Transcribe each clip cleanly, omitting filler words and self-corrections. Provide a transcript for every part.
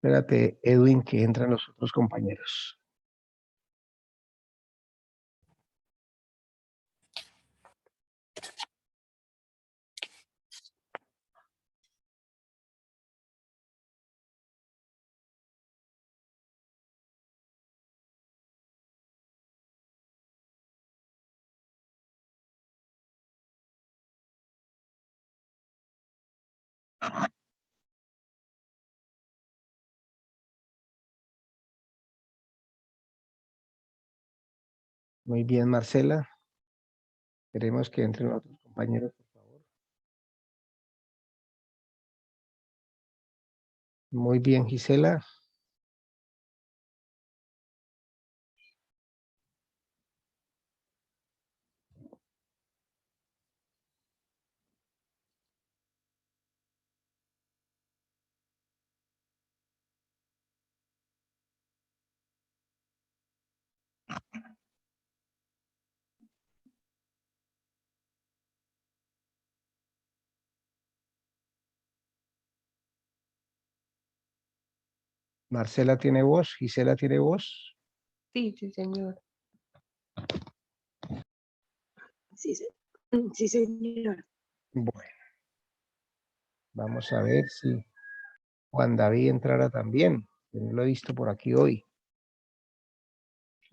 Espérate, Edwin, que entran los otros compañeros. Muy bien, Marcela. Queremos que entren los otros compañeros, por favor. Muy bien, Gisela. Marcela tiene voz, Gisela tiene voz. Sí, sí, señor. Sí, señor. Bueno, vamos a ver si Juan David entrara también. No lo he visto por aquí hoy.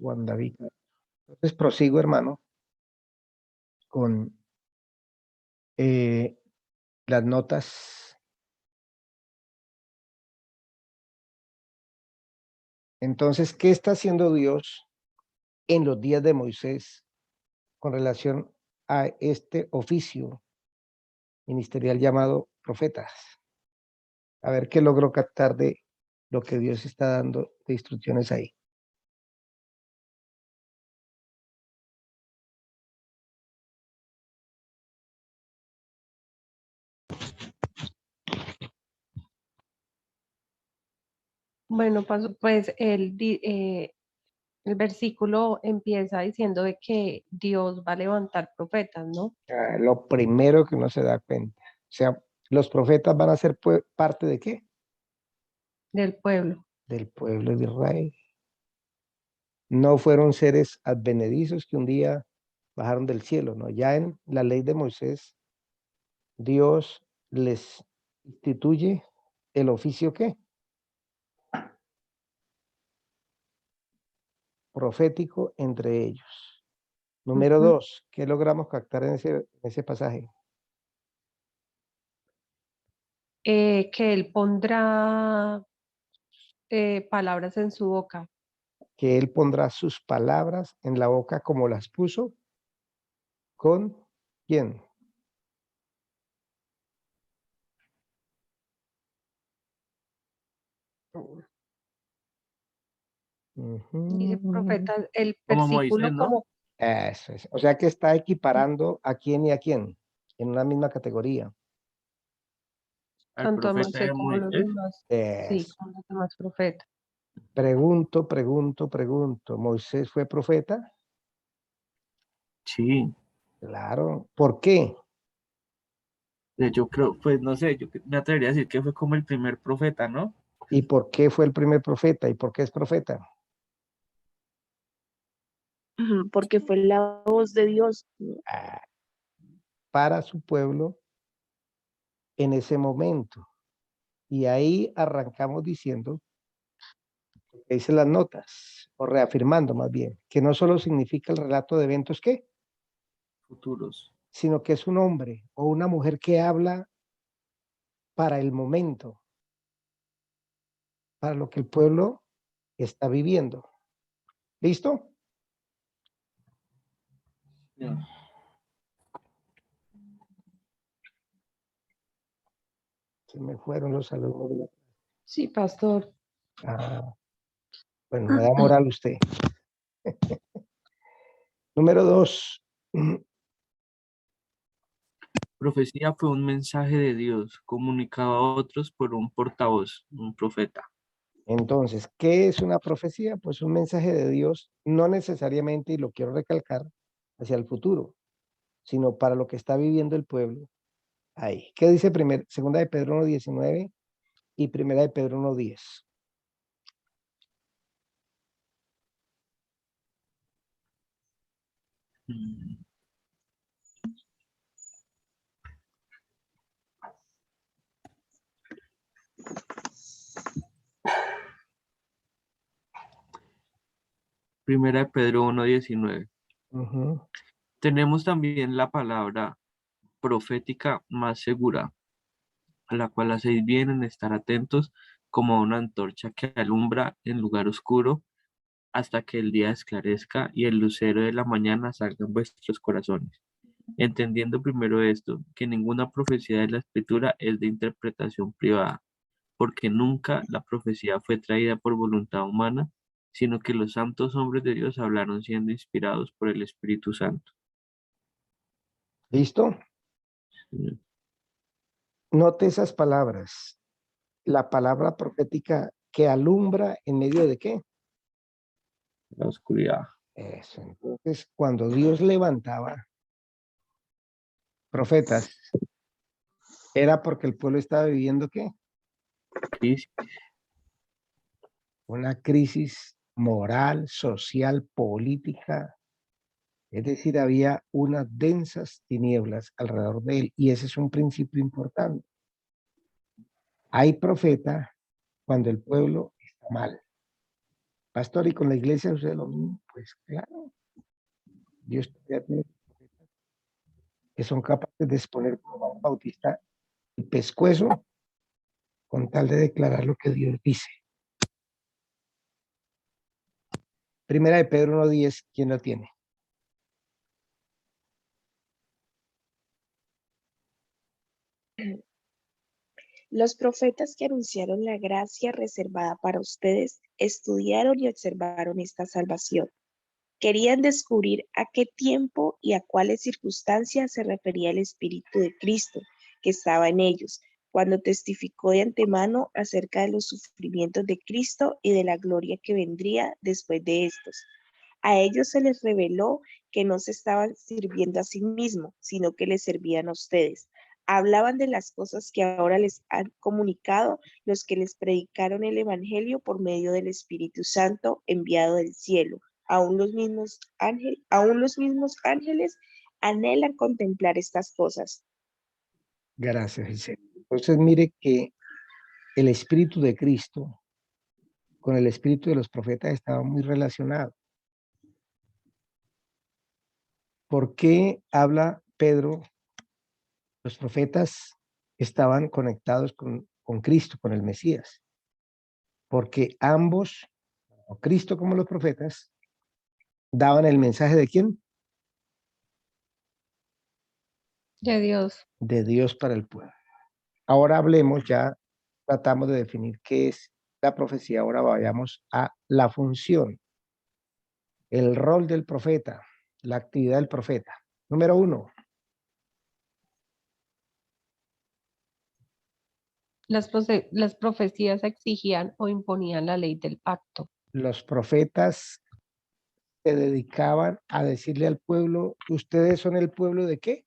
Juan David. Entonces prosigo, hermano, con las notas. Entonces, ¿qué está haciendo Dios en los días de Moisés con relación a este oficio ministerial llamado profetas? A ver qué logro captar de lo que Dios está dando de instrucciones ahí. Bueno, pues el versículo empieza diciendo de que Dios va a levantar profetas, ¿no? Lo primero que uno se da cuenta. O sea, los profetas van a ser parte de qué? Del pueblo. Del pueblo de Israel. No fueron seres advenedizos que un día bajaron del cielo, ¿no? Ya en la ley de Moisés, Dios les instituye el oficio ¿qué? Profético entre ellos. Número 2, ¿qué logramos captar en ese pasaje? Que Él pondrá palabras en su boca. Que Él pondrá sus palabras en la boca como las puso con ¿quién? Dice profeta, el Como versículo Moisés, ¿no? como Eso es. O sea que está equiparando a quién y a quién en una misma categoría. Al tanto a profeta Moisés de como a los Moisés. demás. Sí, Eso. como los demás profetas. Pregunto. ¿Moisés fue profeta? Sí. Claro. ¿Por qué? Yo creo, pues no sé, yo me atrevería a decir que fue como el primer profeta, ¿no? ¿Y por qué fue el primer profeta? ¿Y por qué es profeta? Porque fue la voz de Dios. Para su pueblo en ese momento. Y ahí arrancamos diciendo, que dice las notas, o reafirmando más bien, que no solo significa el relato de eventos ¿qué? Futuros. Sino que es un hombre o una mujer que habla para el momento, para lo que el pueblo está viviendo. ¿Listo? Yeah. Se me fueron los alumnos de la... Sí, pastor. Bueno, me da moral usted. Número 2. Profecía fue un mensaje de Dios comunicado a otros por un portavoz, un profeta. Entonces, ¿qué es una profecía? Pues un mensaje de Dios, no necesariamente, y lo quiero recalcar, hacia el futuro, sino para lo que está viviendo el pueblo ahí. ¿Qué dice segunda de Pedro 1:19 y primera de Pedro 1:10? Mm, Primera de Pedro 1:19. Ujú. Tenemos también la palabra profética más segura, a la cual hacéis bien en estar atentos como a una antorcha que alumbra en lugar oscuro hasta que el día esclarezca y el lucero de la mañana salga en vuestros corazones. Entendiendo primero esto, que ninguna profecía de la Escritura es de interpretación privada, porque nunca la profecía fue traída por voluntad humana, sino que los santos hombres de Dios hablaron siendo inspirados por el Espíritu Santo. ¿Listo? Sí, Note esas palabras. La palabra profética que alumbra en medio de qué. la oscuridad. Eso. Entonces, cuando Dios levantaba profetas, era porque el pueblo estaba viviendo qué. Crisis. Una crisis moral, social, política. Es decir, había unas densas tinieblas alrededor de él y ese es un principio importante. Hay profeta cuando el pueblo está mal. Pastor, ¿y con la iglesia sucede lo mismo? Pues claro, Dios todavía tiene profetas que son capaces de exponer como Juan Bautista el pescuezo con tal de declarar lo que Dios dice. Primera de Pedro 1:10, ¿quién la tiene? Los profetas que anunciaron la gracia reservada para ustedes estudiaron y observaron esta salvación. Querían descubrir a qué tiempo y a cuáles circunstancias se refería el Espíritu de Cristo que estaba en ellos, cuando testificó de antemano acerca de los sufrimientos de Cristo y de la gloria que vendría después de estos. A ellos se les reveló que no se estaban sirviendo a sí mismos, sino que les servían a ustedes. Hablaban de las cosas que ahora les han comunicado los que les predicaron el Evangelio por medio del Espíritu Santo enviado del cielo. Aún los mismos ángeles anhelan contemplar estas cosas. Gracias, Giselle. Entonces, mire que el Espíritu de Cristo con el espíritu de los profetas estaba muy relacionado. ¿Por qué habla Pedro? Los profetas estaban conectados con Cristo, con el Mesías, porque ambos, o Cristo como los profetas, daban el mensaje de quién? De Dios. De Dios para el pueblo. Ahora hablemos, ya tratamos de definir qué es la profecía, ahora vayamos a la función, el rol del profeta, la actividad del profeta. Número 1, Las profecías exigían o imponían la ley del pacto. los profetas se dedicaban a decirle al pueblo, ¿ustedes son el pueblo de qué?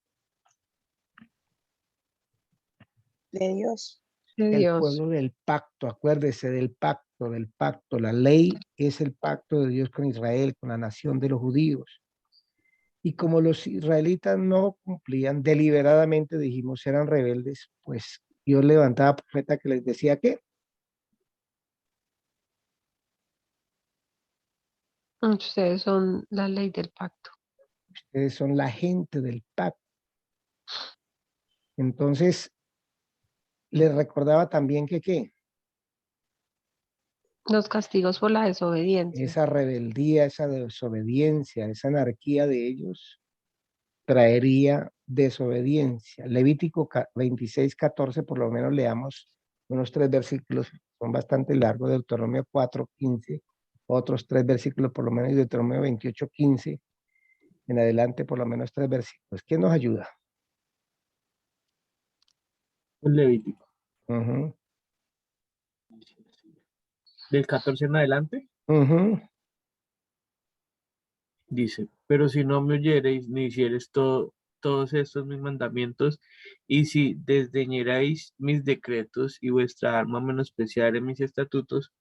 De Dios. De El Dios. pueblo del pacto, acuérdese del pacto. La ley es el pacto de Dios con Israel, con la nación de los judíos. Y como los israelitas no cumplían deliberadamente, dijimos, eran rebeldes, pues Dios levantaba profeta que les decía que Ustedes son la ley del pacto. ustedes son la gente del pacto. Entonces, les recordaba también que qué, Los castigos por la desobediencia. esa rebeldía, esa desobediencia, esa anarquía de ellos traería desobediencia. Levítico 26:14, por lo menos leamos unos 3 versículos, son bastante largos, Deuteronomio 4:15, otros 3 versículos por lo menos, y Deuteronomio 28:15, en adelante por lo menos 3 versículos. ¿Quién nos ayuda? El Levítico. Ujú, Del 14 en adelante, ujú. dice, pero si no me oyereis ni hiciereis todos estos mis mandamientos, y si desdeñaréis mis decretos y vuestra alma menospreciare mis estatutos,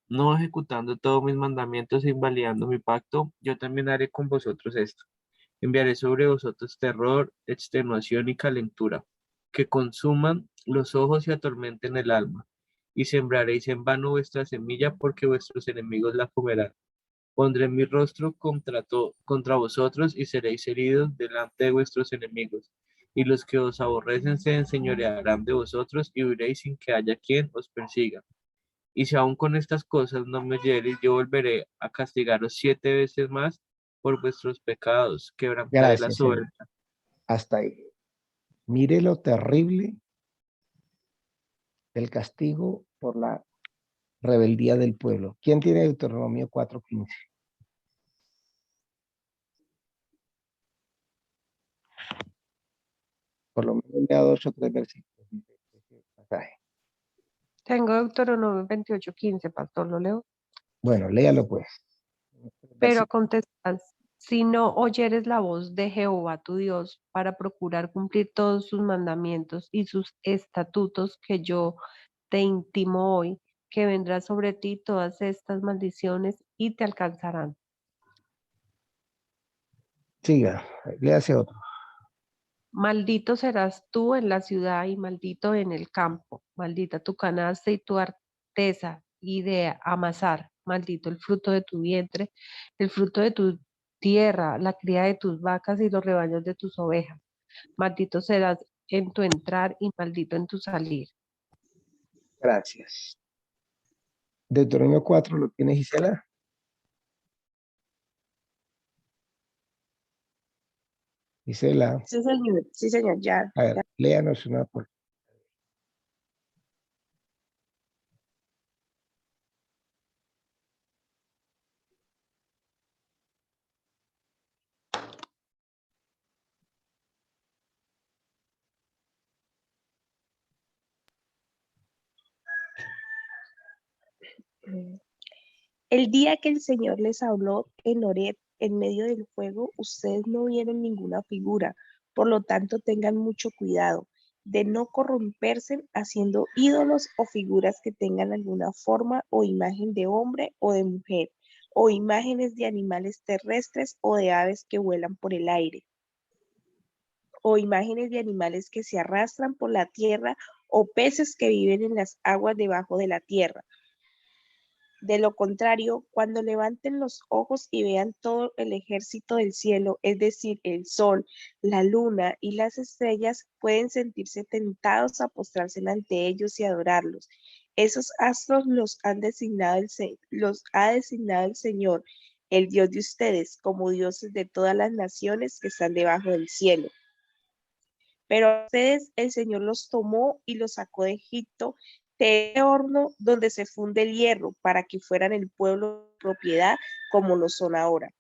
no ejecutando todos mis mandamientos e invalidando mi pacto, yo también haré con vosotros esto. Enviaré sobre vosotros terror, extenuación y calentura, que consuman los ojos y atormenten el alma. Y sembraréis en vano vuestra semilla, porque vuestros enemigos la comerán. Pondré mi rostro contra vosotros y seréis heridos delante de vuestros enemigos. Y los que os aborrecen se enseñorearán de vosotros y huiréis sin que haya quien os persiga. Y si aún con estas cosas no me oyereis, yo volveré a castigaros 7 veces más por vuestros pecados. Quebrantaré la Gracias, Señor. soberbia. Hasta ahí. Mire lo terrible del castigo por la rebeldía del pueblo. ¿Quién tiene Deuteronomio 4:15? Por lo menos lea 2 o 3 versículos. Dice ese pasaje. Tengo Deuteronomio 28:15, pastor, lo leo. Bueno, léalo pues. Pero contestas, si no oyeres la voz de Jehová tu Dios para procurar cumplir todos sus mandamientos y sus estatutos que yo te intimo hoy, que vendrá sobre ti todas estas maldiciones y te alcanzarán. Siga, léase otro. Maldito serás tú en la ciudad y maldito en el campo. Maldita tu canasta y tu arteza y de amasar. Maldito el fruto de tu vientre, el fruto de tu tierra, la cría de tus vacas y los rebaños de tus ovejas. Maldito serás en tu entrar y maldito en tu salir. Gracias. Deuteronomio 4, ¿lo tiene Gisela? Gisela, Sí, señor. Sí, señor. Ya. a ver, léanos una por. El día que el Señor les habló en Horeb, en medio del fuego, ustedes no vieron ninguna figura. Por lo tanto, tengan mucho cuidado de no corromperse haciendo ídolos o figuras que tengan alguna forma o imagen de hombre o de mujer, o imágenes de animales terrestres o de aves que vuelan por el aire, o imágenes de animales que se arrastran por la tierra o peces que viven en las aguas debajo de la tierra. De lo contrario, cuando levanten los ojos y vean todo el ejército del cielo, es decir, el sol, la luna y las estrellas, pueden sentirse tentados a postrarse ante ellos y adorarlos. Esos astros los ha designado el Señor, el Dios de ustedes, como dioses de todas las naciones que están debajo del cielo. Pero a ustedes el Señor los tomó y los sacó de Egipto, de horno donde se funde el hierro, para que fueran el pueblo de propiedad como lo son ahora.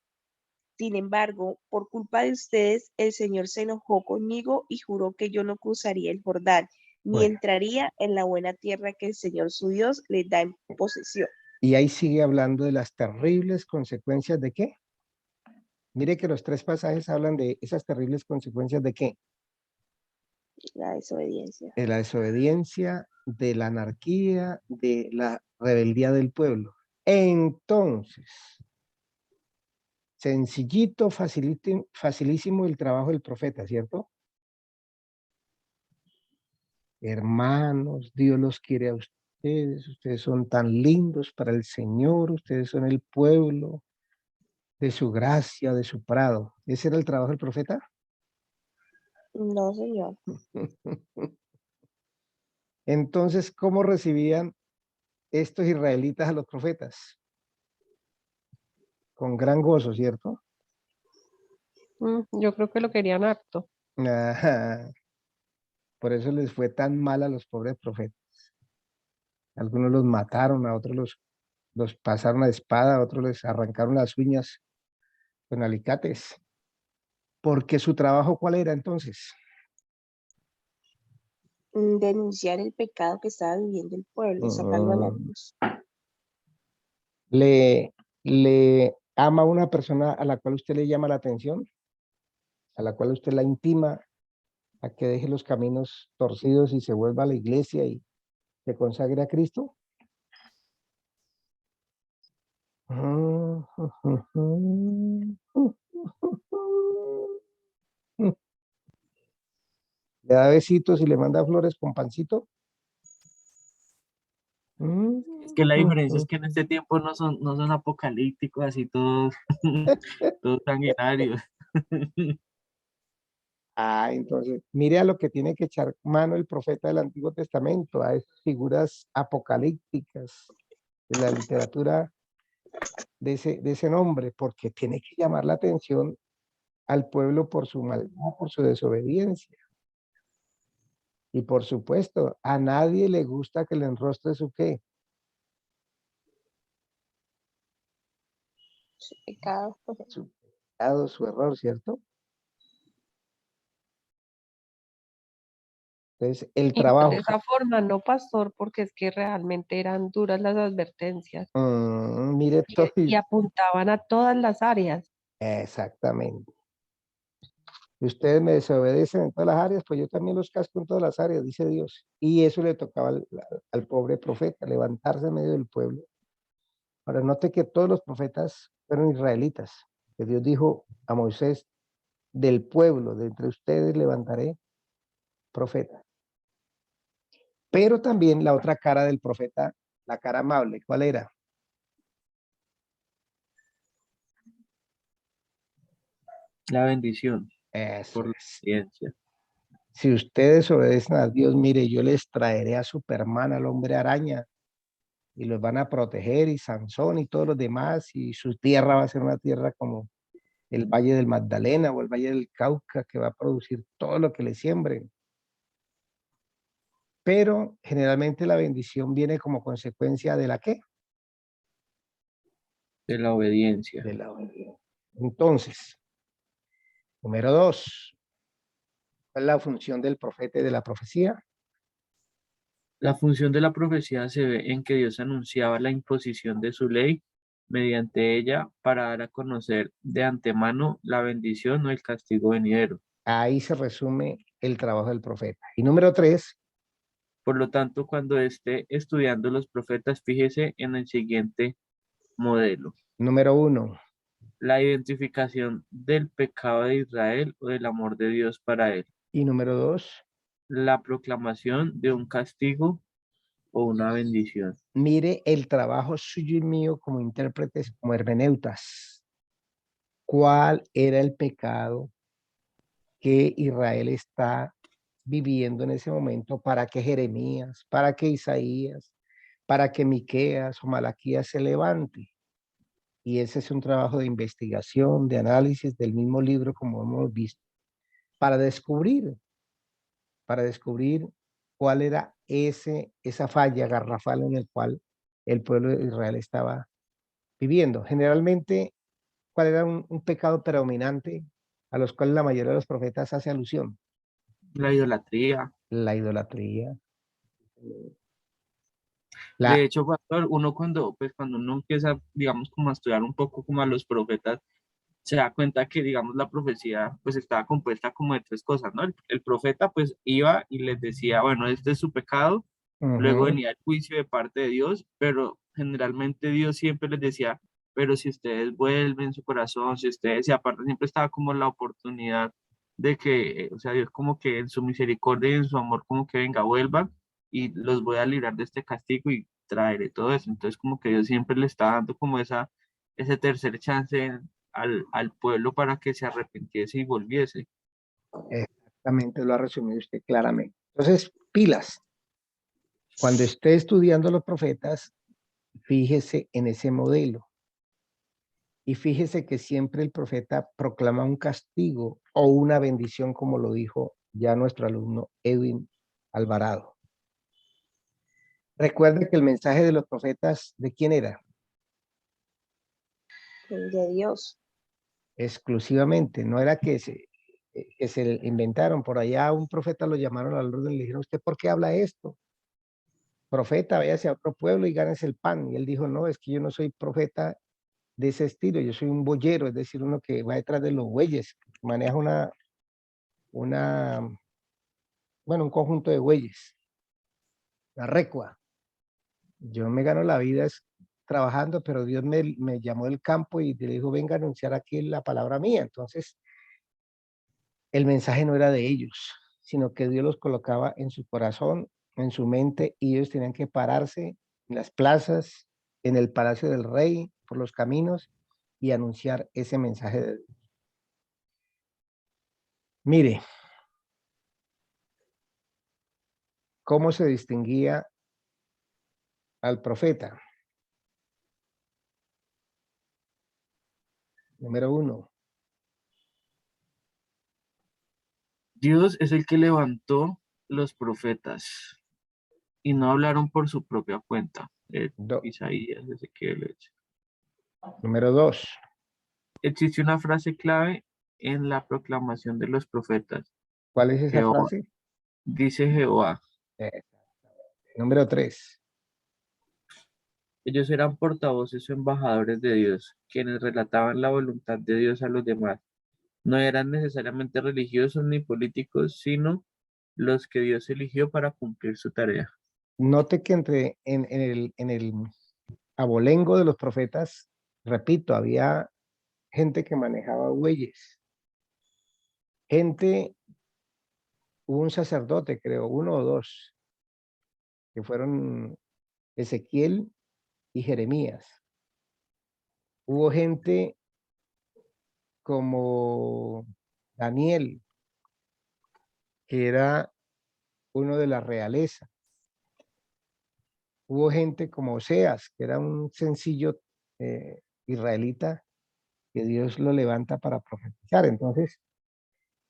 Sin embargo, por culpa de ustedes, el Señor se enojó conmigo y juró que yo no cruzaría el Jordán, ni Bueno, entraría en la buena tierra que el Señor su Dios les da en posesión. y ahí sigue hablando de las terribles consecuencias de qué. Mire que los 3 pasajes hablan de esas terribles consecuencias de qué. La desobediencia. De la desobediencia, de la anarquía, de la rebeldía del pueblo. Entonces, sencillito, facilísimo el trabajo del profeta, ¿cierto? Hermanos, Dios los quiere a ustedes son tan lindos para el Señor, ustedes son el pueblo de su gracia, de su prado. ¿Ese era el trabajo del profeta? No, Señor. Entonces, ¿cómo recibían estos israelitas a los profetas? Con gran gozo, ¿cierto? Yo creo que lo querían harto. Ajá. Por eso les fue tan mal a los pobres profetas. Algunos los mataron, a otros los pasaron a espada, a otros les arrancaron las uñas con alicates. Porque su trabajo, ¿cuál era entonces? Denunciar el pecado que estaba viviendo el pueblo, sacarlo a la Mm, luz. le ama a una persona a la cual usted le llama la atención, a la cual usted la intima a que deje los caminos torcidos y se vuelva a la iglesia y se consagre a Cristo. Le da besitos y le manda flores con pancito. Es que la diferencia es que en este tiempo no son apocalípticos, así todos, todos sanguinarios. Ah, entonces, mire a lo que tiene que echar mano el profeta del Antiguo Testamento, a esas figuras apocalípticas de la literatura de ese nombre, porque tiene que llamar la atención al pueblo por su maldad, por su desobediencia. Y por supuesto, a nadie le gusta que le enrostre su qué, Su pecado. su pecado, su error, ¿cierto? Entonces, el Y no de trabajo, esa forma, no, pastor, porque es que realmente eran duras las advertencias mire todo, y apuntaban a todas las áreas. exactamente. Si ustedes me desobedecen en todas las áreas, pues yo también los casco en todas las áreas, dice Dios. Y eso le tocaba al pobre profeta, levantarse en medio del pueblo. Ahora, note que todos los profetas fueron israelitas, que Dios dijo a Moisés, del pueblo, de entre ustedes levantaré profeta. Pero también la otra cara del profeta, la cara amable, ¿cuál era? La bendición Eso por la es. obediencia. Si ustedes obedecen a Dios, mire, yo les traeré a Superman, al hombre araña, y los van a proteger, y Sansón y todos los demás, y su tierra va a ser una tierra como el Valle del Magdalena o el Valle del Cauca, que va a producir todo lo que le siembren. Pero generalmente la bendición viene como consecuencia de la ¿qué? De la obediencia. De la obediencia. Entonces, número 2, ¿cuál es la función del profeta y de la profecía? La función de la profecía se ve en que Dios anunciaba la imposición de su ley mediante ella para dar a conocer de antemano la bendición o el castigo venidero. Ahí se resume el trabajo del profeta. Y número 3, Por lo tanto, cuando esté estudiando los profetas, fíjese en el siguiente modelo: número 1, la identificación del pecado de Israel o del amor de Dios para él, y número 2, la proclamación de un castigo o una bendición. mire el trabajo suyo y mío como intérpretes, como hermeneutas. ¿Cuál era el pecado que Israel está viviendo en ese momento para que Jeremías, para que Isaías, para que Miqueas o Malaquías se levante? Y ese es un trabajo de investigación, de análisis del mismo libro, como hemos visto, para descubrir, para descubrir cuál era esa falla garrafal en el cual el pueblo de Israel estaba viviendo. Generalmente, ¿cuál era un pecado predominante a los cuales la mayoría de los profetas hace alusión? La idolatría. La idolatría. De La, hecho, pastor, uno cuando uno empieza, digamos, como a estudiar un poco como a los profetas, se da cuenta que, digamos, la profecía pues estaba compuesta como de tres cosas, ¿no? El profeta pues iba y les decía, bueno, este es su pecado, luego Ujú, venía el juicio de parte de Dios, pero generalmente Dios siempre les decía, pero si ustedes vuelven su corazón, si ustedes se apartan, siempre estaba como la oportunidad de que, o sea, Dios como que en su misericordia y en su amor como que venga, vuelvan y los voy a librar de este castigo y traeré todo eso. Entonces como que Dios siempre le está dando como ese tercer chance al pueblo para que se arrepintiese y volviese. exactamente, lo ha resumido usted claramente. Entonces, pilas. Cuando esté estudiando los profetas, fíjese en ese modelo y fíjese que siempre el profeta proclama un castigo o una bendición, como lo dijo ya nuestro alumno Edwin Alvarado. Recuerde que el mensaje de los profetas, ¿de quién era? De Dios. Exclusivamente, no era que se inventaron. Por allá un profeta lo llamaron al orden y le dijeron, ¿usted por qué habla esto? Profeta, váyase a otro pueblo y gánese el pan. Y él dijo, no, es que yo no soy profeta de ese estilo, yo soy un boyero, es decir, uno que va detrás de los bueyes, maneja una, bueno, un conjunto de bueyes, la recua. Yo me gano la vida trabajando, pero Dios me llamó del campo y le dijo, venga a anunciar aquí la palabra mía. Entonces, el mensaje no era de ellos, sino que Dios los colocaba en su corazón, en su mente, y ellos tenían que pararse en las plazas, en el palacio del rey, por los caminos, y anunciar ese mensaje de Dios. Mire, ¿cómo se distinguía al profeta? Número 1, Dios es el que levantó los profetas y no hablaron por su propia cuenta. Isaías, Ezequiel. número 2, Existe una frase clave en la proclamación de los profetas. ¿cuál es esa Jehová, frase? dice Jehová. Número 3, Ellos eran portavoces o embajadores de Dios, quienes relataban la voluntad de Dios a los demás. No eran necesariamente religiosos ni políticos, sino los que Dios eligió para cumplir su tarea. note que en el abolengo de los profetas, repito, había gente que manejaba bueyes, gente, hubo un sacerdote, creo, 1 o 2, que fueron Ezequiel y Jeremías. Hubo gente como Daniel, que era uno de la realeza. Hubo gente como Oseas, que era un sencillo israelita, que Dios lo levanta para profetizar. Entonces,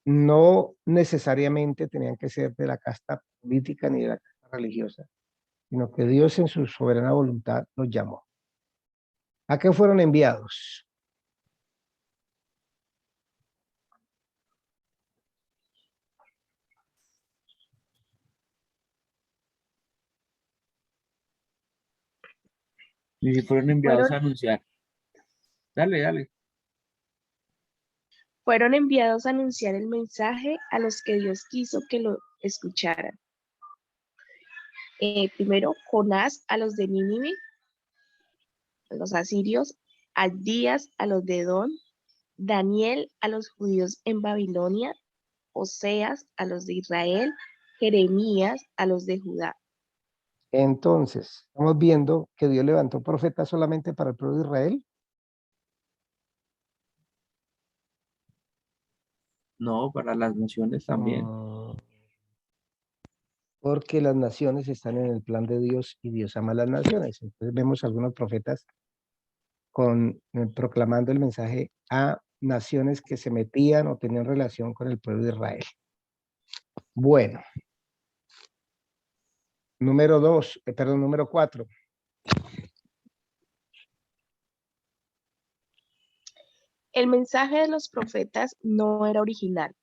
no necesariamente tenían que ser de la casta política ni de la casta religiosa, sino que Dios en su soberana voluntad los llamó. ¿A qué fueron enviados? Y si fueron enviados Fueron, a anunciar. Dale, dale. fueron enviados a anunciar el mensaje a los que Dios quiso que lo escucharan. Primero, Jonás a los de Nínive, a los asirios, Abdías a los de Edom, Daniel a los judíos en Babilonia, Oseas a los de Israel, Jeremías a los de Judá. Entonces, estamos viendo que Dios levantó profetas solamente para el pueblo de Israel. No, para las naciones también. Porque las naciones están en el plan de Dios y Dios ama a las naciones. Entonces vemos algunos profetas proclamando el mensaje a naciones que se metían o tenían relación con el pueblo de Israel. Bueno, número 4. El mensaje de los profetas no era original.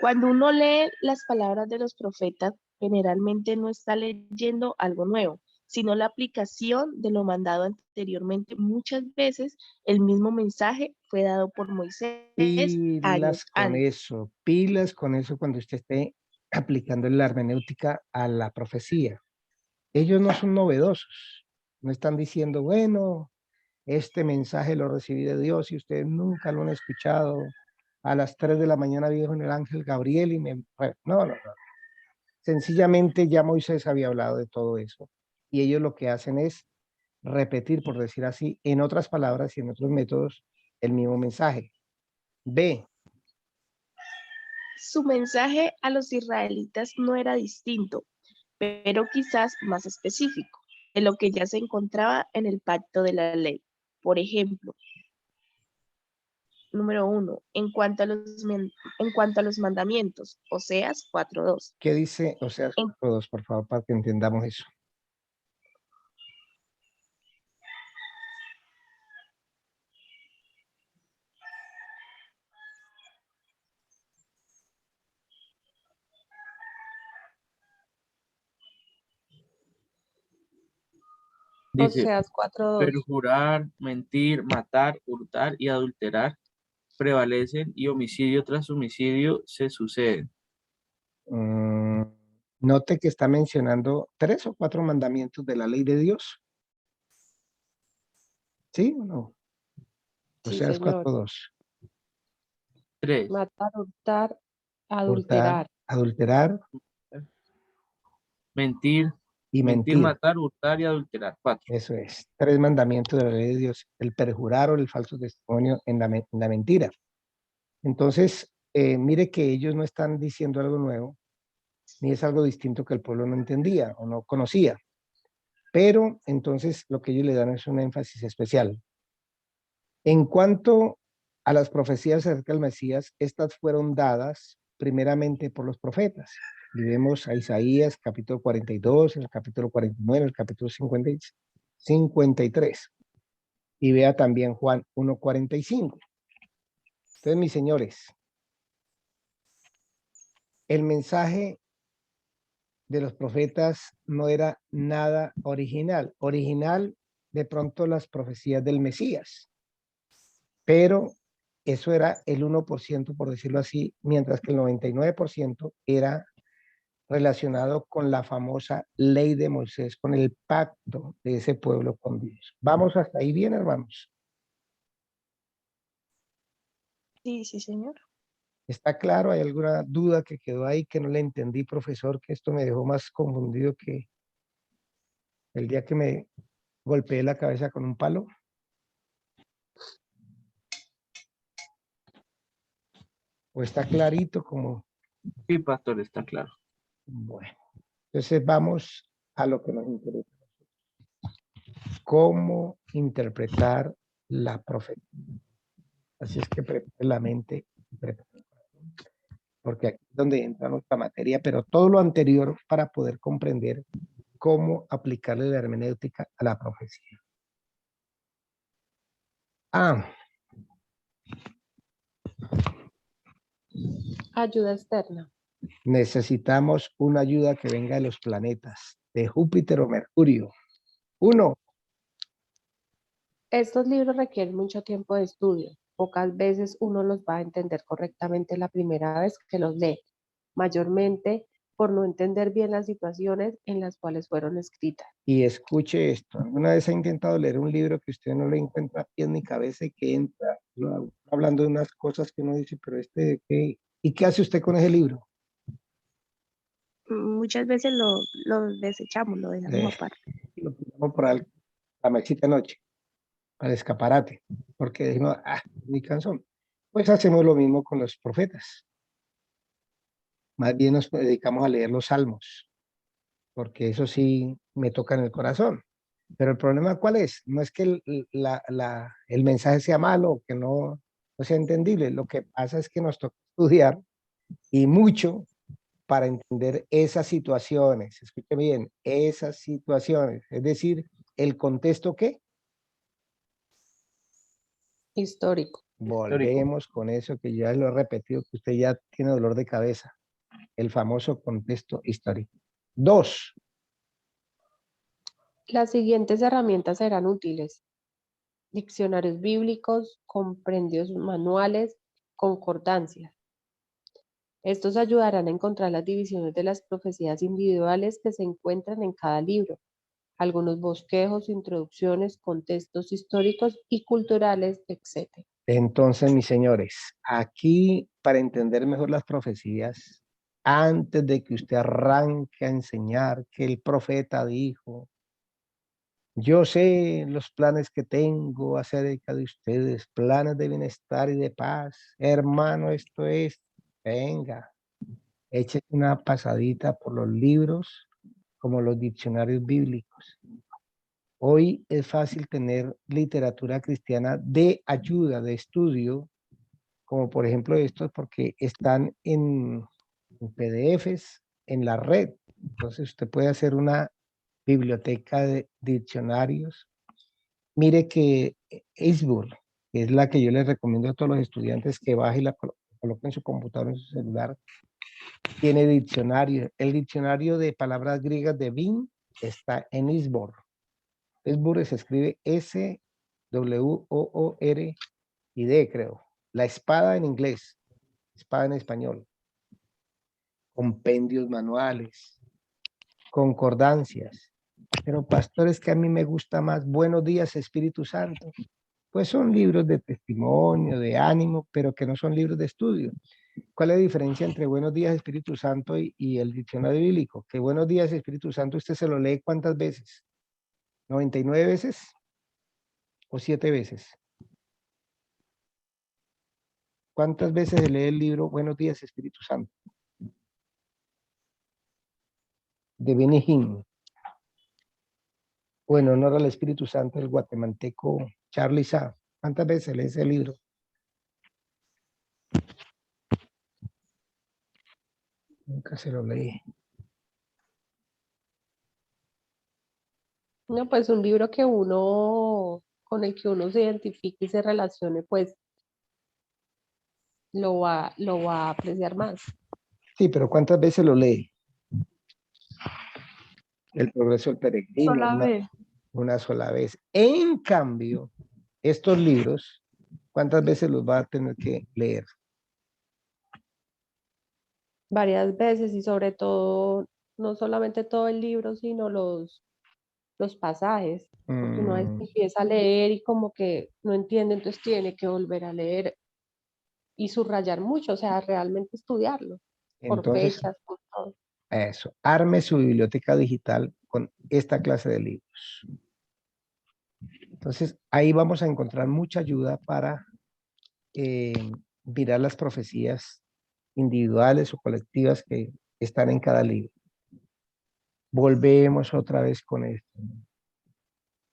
Cuando uno lee las palabras de los profetas, generalmente no está leyendo algo nuevo, sino la aplicación de lo mandado anteriormente. Muchas veces el mismo mensaje fue dado por Moisés años antes. Pilas con eso cuando usted esté aplicando la hermenéutica a la profecía. Ellos no son novedosos, no están diciendo, bueno, este mensaje lo recibí de Dios y ustedes nunca lo han escuchado. A las 3 de la mañana viejo en el ángel Gabriel y me... No. Sencillamente ya Moisés había hablado de todo eso. Y ellos lo que hacen es repetir, por decir así, en otras palabras y en otros métodos, el mismo mensaje. B. Su mensaje a los israelitas no era distinto, pero quizás más específico de lo que ya se encontraba en el pacto de la ley. Por ejemplo, número 1, en cuanto a los mandamientos, Oseas 4:2. ¿Qué dice Oseas En, 4:2, por favor, para que entendamos eso? Dice, Oseas 4:2. perjurar, mentir, matar, hurtar y adulterar prevalecen y homicidio tras homicidio se suceden. Note que está mencionando 3 o 4 mandamientos de la ley de Dios. ¿Sí o no? Sí, Oseas señor. 4:2. 3. Matar, hurtar, Hurtar, adulterar. adulterar Mentir, y mentir, mentir. matar, hurtar y adulterar. 4. Eso es. 3 mandamientos de la ley de Dios. El perjurar o el falso testimonio en la mentira. Entonces, mire que ellos no están diciendo algo nuevo, ni es algo distinto que el pueblo no entendía o no conocía. Pero entonces lo que ellos le dan es un énfasis especial. En cuanto a las profecías acerca del Mesías, estas fueron dadas primeramente por los profetas. Y vemos a Isaías capítulo 42, el capítulo 49, el capítulo 53. Y vea también Juan 1:45. Entonces, mis señores, el mensaje de los profetas no era nada original. Original, de pronto, las profecías del Mesías, pero eso era el 1%, por decirlo así, mientras que el 99% era relacionado con la famosa ley de Moisés, con el pacto de ese pueblo con Dios. ¿Vamos hasta ahí bien, hermanos? Sí, sí, señor. ¿Está claro? ¿Hay alguna duda que quedó ahí que no le entendí, profesor? Que esto me dejó más confundido que el día que me golpeé la cabeza con un palo. ¿O está clarito como? Sí, pastor, está claro. Bueno, entonces vamos a lo que nos interesa. ¿Cómo interpretar la profecía? Así es que prepare la mente, porque aquí es donde entra nuestra materia, pero todo lo anterior para poder comprender cómo aplicarle la hermenéutica a la profecía. Ayuda externa. Necesitamos una ayuda que venga de los planetas, de Júpiter o Mercurio. 1. Estos libros requieren mucho tiempo de estudio. Pocas veces uno los va a entender correctamente la primera vez que los lee, mayormente por no entender bien las situaciones en las cuales fueron escritas. Y escuche esto. ¿Alguna vez ha intentado leer un libro que usted no le encuentra pie ni cabeza y que entra hablando de unas cosas que uno dice, pero ¿de qué? ¿Y qué hace usted con ese libro? Muchas veces lo desechamos, lo dejamos aparte. Lo ponemos por la mesita de noche, para el escaparate, porque decimos, mi canción. Pues hacemos lo mismo con los profetas. Más bien nos dedicamos a leer los salmos, porque eso sí me toca en el corazón. Pero el problema, ¿cuál es? No es que el mensaje sea malo o que no sea entendible. Lo que pasa es que nos toca estudiar y mucho para entender esas situaciones. Escuchen bien, esas situaciones. Es decir, el contexto que Histórico. Histórico. volvemos con eso que ya lo he repetido, que usted ya tiene dolor de cabeza. El famoso contexto histórico. 2. Las siguientes herramientas serán útiles: diccionarios bíblicos, compendios manuales, concordancias. Estos ayudarán a encontrar las divisiones de las profecías individuales que se encuentran en cada libro, algunos bosquejos, introducciones, contextos históricos y culturales, etc. Entonces, mis señores, aquí para entender mejor las profecías, antes de que usted arranque a enseñar que el profeta dijo, yo sé los planes que tengo acerca de ustedes, planes de bienestar y de paz. Hermano, esto es, venga, eche una pasadita por los libros como los diccionarios bíblicos. Hoy es fácil tener literatura cristiana de ayuda, de estudio, como por ejemplo estos, porque están en PDFs en la red. Entonces usted puede hacer una biblioteca de diccionarios. Mire que Acebur, que es la que yo les recomiendo a todos los estudiantes que baje y la coloquen en su computador, en su celular, tiene diccionario. El diccionario de palabras griegas de Bing está en Acebur. Acebur se escribe S-W-O-O-R-I-D, creo. La espada en inglés, espada en español. Compendios manuales, concordancias. Pero pastor, es que a mí me gusta más Buenos Días, Espíritu Santo. Pues son libros de testimonio, de ánimo, pero que no son libros de estudio. ¿Cuál es la diferencia entre Buenos Días, Espíritu Santo y el diccionario bíblico? Que Buenos Días, Espíritu Santo, usted se lo lee ¿cuántas veces? ¿99 veces o 7 veces? ¿Cuántas veces se lee el libro Buenos Días, Espíritu Santo? De Benny Hinn. O en honor al Espíritu Santo, el guatemalteco Charlie Sa. ¿Cuántas veces se lee ese libro? Nunca se lo leí. No, pues un libro que uno, con el que uno se identifique y se relacione, pues lo va a apreciar más. Sí, pero ¿cuántas veces lo lee? El progreso del peregrino, Solamente. una sola vez. En cambio, estos libros, ¿cuántas veces los va a tener que leer? Varias veces y sobre todo, no solamente todo el libro, sino los pasajes, porque uno a veces empieza a leer y como que no entiende, entonces tiene que volver a leer y subrayar mucho, o sea, realmente estudiarlo, por Entonces, fechas, por todo. eso, arme su biblioteca digital con esta clase de libros. Entonces, ahí vamos a encontrar mucha ayuda para mirar las profecías individuales o colectivas que están en cada libro. Volvemos otra vez con esto.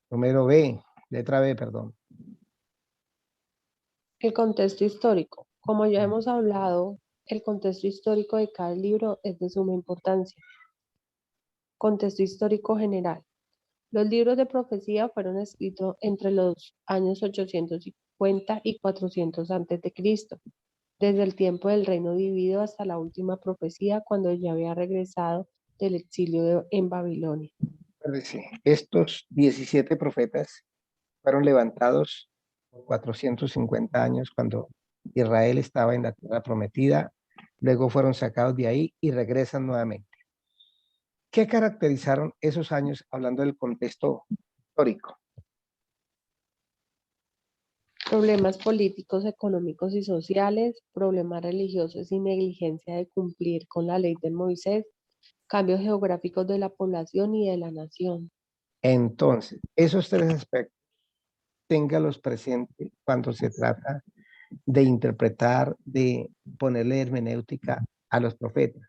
Número B, letra B, perdón. El contexto histórico. Como ya hemos hablado, el contexto histórico de cada libro es de suma importancia. Contexto histórico general. Los libros de profecía fueron escritos entre los años 850 y 400 a.C., desde el tiempo del reino dividido hasta la última profecía cuando ya había regresado del exilio en Babilonia. Acuérdese, estos 17 profetas fueron levantados por 450 años cuando Israel estaba en la tierra prometida, luego fueron sacados de ahí y regresan nuevamente. ¿Qué caracterizaron esos años hablando del contexto histórico? Problemas políticos, económicos y sociales, problemas religiosos y negligencia de cumplir con la ley de Moisés, cambios geográficos de la población y de la nación. Entonces, esos tres aspectos, téngalos presentes cuando se trata de interpretar, de ponerle hermenéutica a los profetas.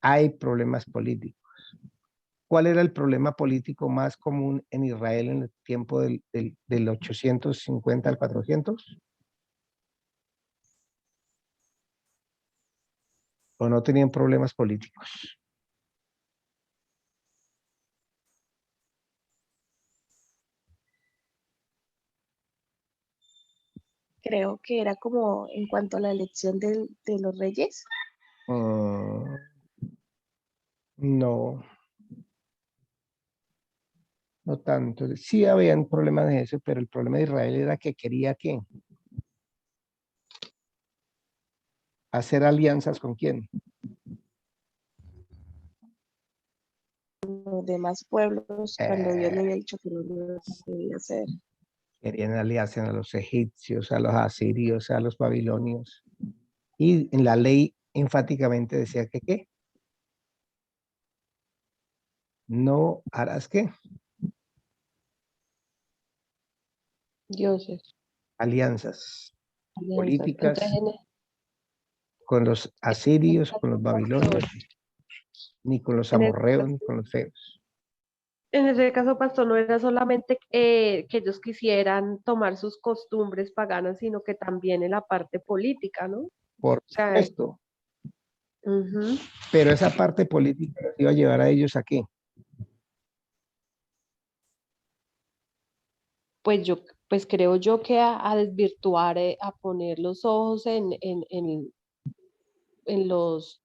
Hay problemas políticos. ¿Cuál era el problema político más común en Israel en el tiempo del 850 al 400? ¿O no tenían problemas políticos? Creo que era como en cuanto a la elección de los reyes. No, no tanto. Sí habían problemas de eso, pero el problema de Israel era que quería ¿qué? Hacer alianzas con quién. Los demás pueblos, cuando Dios le había dicho que no lo debía hacer. Querían aliarse a los egipcios, a los asirios, a los babilonios. Y en la ley enfáticamente decía que ¿qué? No harás ¿qué? Dioses, Alianzas alianzas. políticas con los asirios, con los babilonios, ni con los en este amorreos, caso, ni con los feos. en ese caso, pastor, no era solamente que ellos quisieran tomar sus costumbres paganas, sino que también en la parte política, ¿no? O Por sea, supuesto, ujú. pero esa parte política los iba a llevar a ellos ¿a qué? Pues yo, pues creo yo que a desvirtuar, a poner los ojos en los,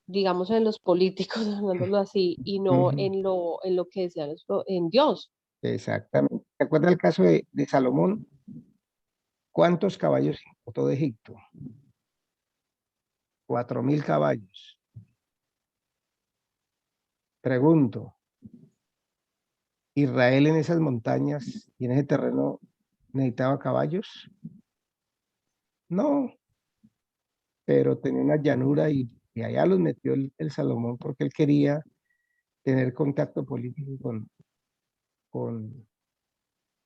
digamos, en los políticos, llamándolo así, y no Ujú, en lo que decían en Dios. exactamente. ¿Te acuerdas el caso de Salomón? ¿Cuántos caballos importó de Egipto? 4.000 caballos. Pregunto, Israel en esas montañas y en ese terreno necesitaba caballos. No, pero tenía una llanura y allá los metió el Salomón porque él quería tener contacto político con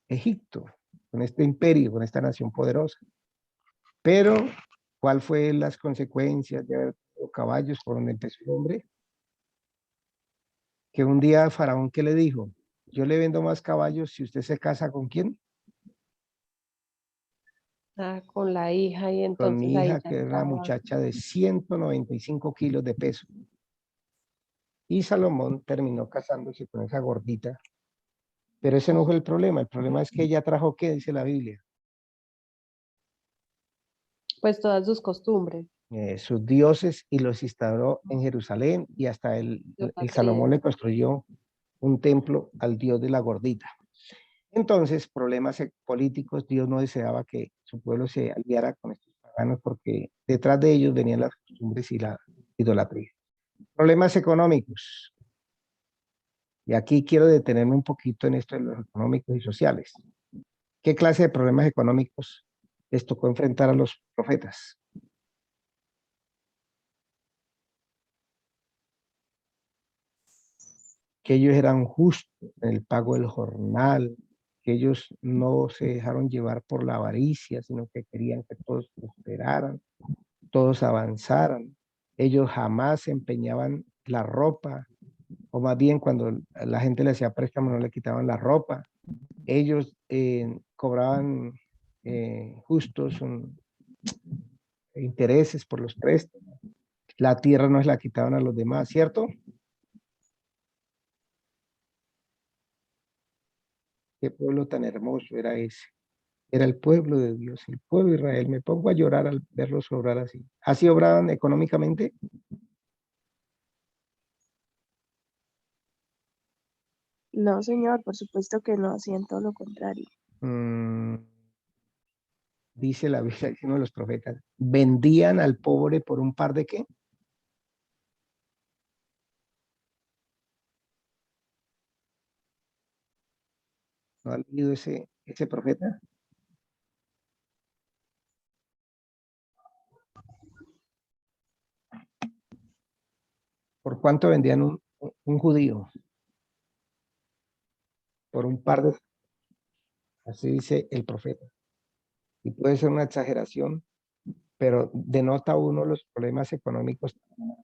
Egipto, con este imperio, con esta nación poderosa. Pero, ¿cuál fue las consecuencias de haber tenido caballos por donde empezó el hombre? Que un día Faraón, ¿qué le dijo? Yo le vendo más caballos si usted se casa ¿con quién? Ah, con la hija y Con entonces mi ahí hija, ya que era una estaba. muchacha de 195 kilos de peso. Y Salomón terminó casándose con esa gordita. Pero ese no fue el problema es que ella trajo, ¿qué dice la Biblia? Pues todas sus costumbres, Sus dioses y los instauró en Jerusalén y hasta el Salomón idolatría. le construyó un templo al dios de la gordita. Entonces, problemas políticos, Dios no deseaba que su pueblo se aliara con estos paganos porque detrás de ellos venían las costumbres y la idolatría. Problemas económicos. Y aquí quiero detenerme un poquito en esto de los económicos y sociales. ¿Qué clase de problemas económicos les tocó enfrentar a los profetas? Que ellos eran justos en el pago del jornal, que ellos no se dejaron llevar por la avaricia, sino que querían que todos prosperaran, todos avanzaran. Ellos jamás empeñaban la ropa, o más bien cuando la gente le hacía préstamo no le quitaban la ropa. Ellos cobraban justos intereses por los préstamos. La tierra no se la quitaban a los demás, ¿cierto? Qué pueblo tan hermoso era ese. Era el pueblo de Dios, el pueblo de Israel. Me pongo a llorar al verlos obrar así. ¿Así obraban económicamente? No, señor, por supuesto que no, hacían todo lo contrario. Mm, dice la Biblia, dice uno de los profetas, vendían al pobre por un par de qué. ¿No ha leído ese profeta? ¿Por cuánto vendían un judío? Por un par de, así dice el profeta. Y puede ser una exageración, pero denota uno los problemas económicos de la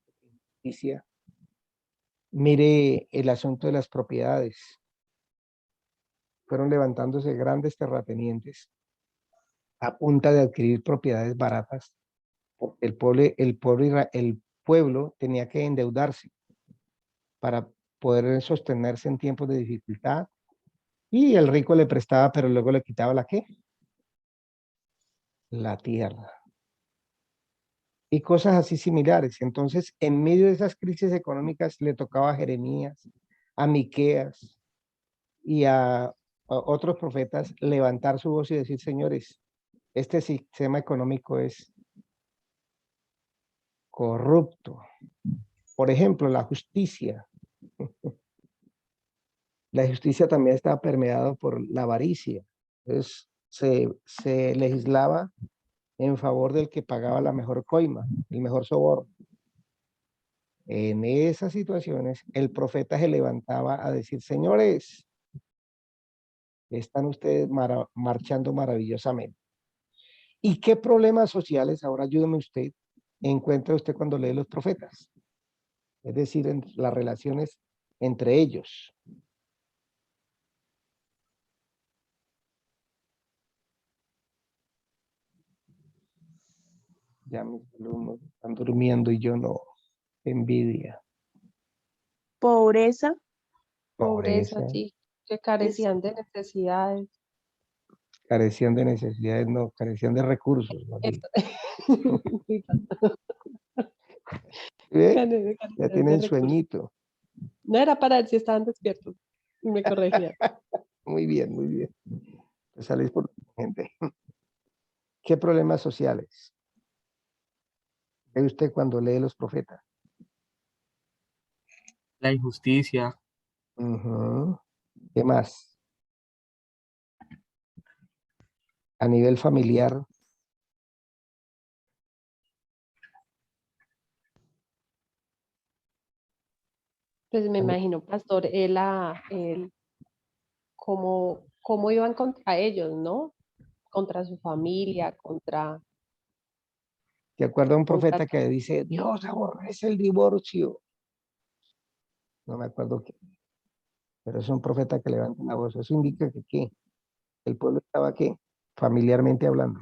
justicia. Mire el asunto de las propiedades. Fueron levantándose grandes terratenientes a punta de adquirir propiedades baratas, porque el pueblo tenía que endeudarse para poder sostenerse en tiempos de dificultad, y el rico le prestaba, pero luego le quitaba la ¿qué? La tierra. Y cosas así similares. Entonces, en medio de esas crisis económicas le tocaba a Jeremías, a Miqueas y a otros profetas levantar su voz y decir, señores, este sistema económico es corrupto. Por ejemplo, la justicia. La justicia también estaba permeada por la avaricia. Entonces, se legislaba en favor del que pagaba la mejor coima, el mejor soborno. En esas situaciones, el profeta se levantaba a decir, señores, están ustedes marchando maravillosamente. ¿Y qué problemas sociales, ahora ayúdeme usted, encuentra usted cuando lee los profetas? Es decir, en las relaciones entre ellos. Ya mis alumnos están durmiendo y yo no. Envidia, Pobreza Pobreza, pobreza, sí, que es, carecían de necesidades. carecían de necesidades, no, carecían de recursos, más bien. Eso. Sí, ¿Ve? Ya carecían de tienen recursos. sueñito. No era para ver si estaban despiertos. Me corregía. Muy bien, muy bien. Pues salís por gente. ¿Qué problemas sociales ve usted cuando lee los profetas? La injusticia, Ujú. ¿Qué más? A nivel familiar, Pues me a ni- imagino, pastor, él cómo iban contra ellos, ¿no? Contra su familia, ¿te acuerdas de un contra profeta que dice, Dios aborrece el divorcio? No me acuerdo qué, pero es un profeta que levanta una voz. Eso indica que ¿qué? El pueblo estaba, ¿qué? Familiarmente hablando.